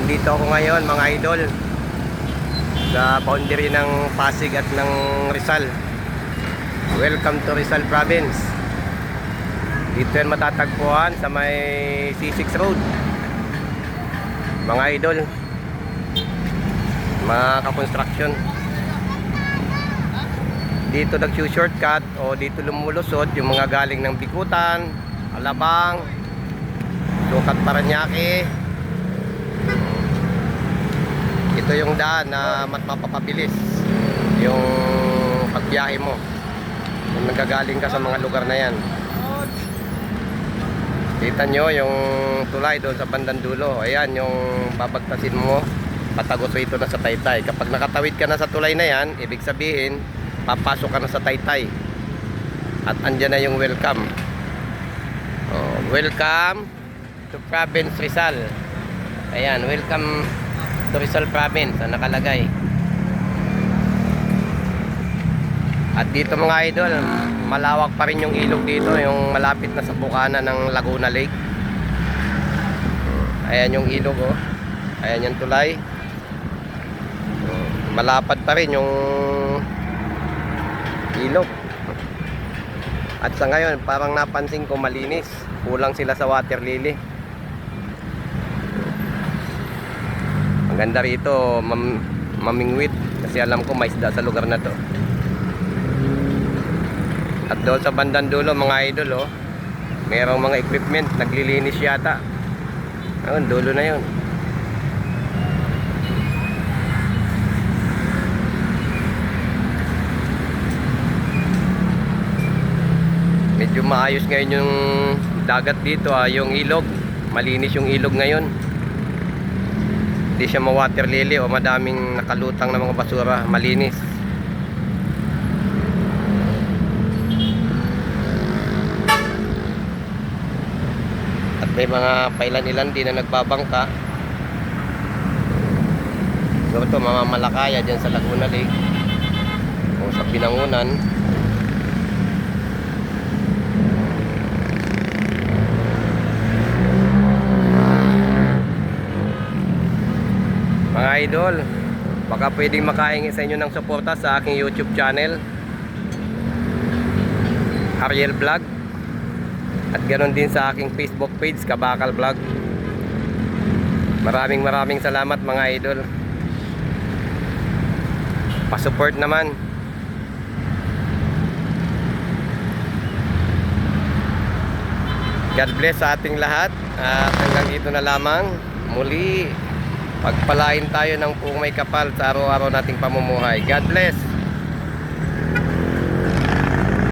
Nandito ako ngayon mga idol sa boundary ng Pasig at ng Rizal. Welcome to Rizal Province. Dito yan matatagpuan sa may C6 Road mga idol, mga ka-construction. Dito nag-shortcut o dito lumulusot yung mga galing ng Bikutan, Alabang, Sukat, Paranaque. Ito yung daan na mapapabilis yung pagbiyahe mo kung nagagaling ka sa mga lugar na yan. Kita nyo yung tulay doon sa bandang dulo. Ayan yung babagtasin mo, patagos ito na sa Taytay. Kapag nakatawid ka na sa tulay na yan, ibig sabihin papasok ka na sa Taytay at andyan na yung welcome. Welcome to Province Rizal. Ayan, welcome to Rizal Province ang nakalagay. At dito mga idol, malawak pa rin yung ilog dito, yung malapit na sa bukana ng Laguna Lake. Ayan yung ilog, oh. Ayan yung tulay. Malapad pa rin yung ilog. At sa ngayon parang napansin ko malinis, kulang sila sa water lily. Ang ganda rito mamingwit, kasi alam ko may isda sa lugar na to. At doon sa bandang dulo mga idol, oh, mayroong mga equipment naglilinis yata. Ayun, dulo na yun. Medyo maayos ngayon yung dagat dito, yung ilog. Malinis yung ilog ngayon. Hindi siya ma-water lily o madaming nakalutang na mga basura. Malinis. At may mga pailan-ilan din na nagbabangka. So ito mamamalakaya dyan sa Laguna Lake o sa Binangunan. Mga idol, baka pwedeng makahingi sa inyo ng suporta sa aking YouTube channel, Ariel Vlog, at ganoon din sa aking Facebook page, Kabakal Vlog. Maraming salamat mga idol. Pa-support naman. God bless sa ating lahat. At hanggang dito na lamang. Muli, pagpalain tayo ng kung may kapal sa araw-araw nating pamumuhay. God bless.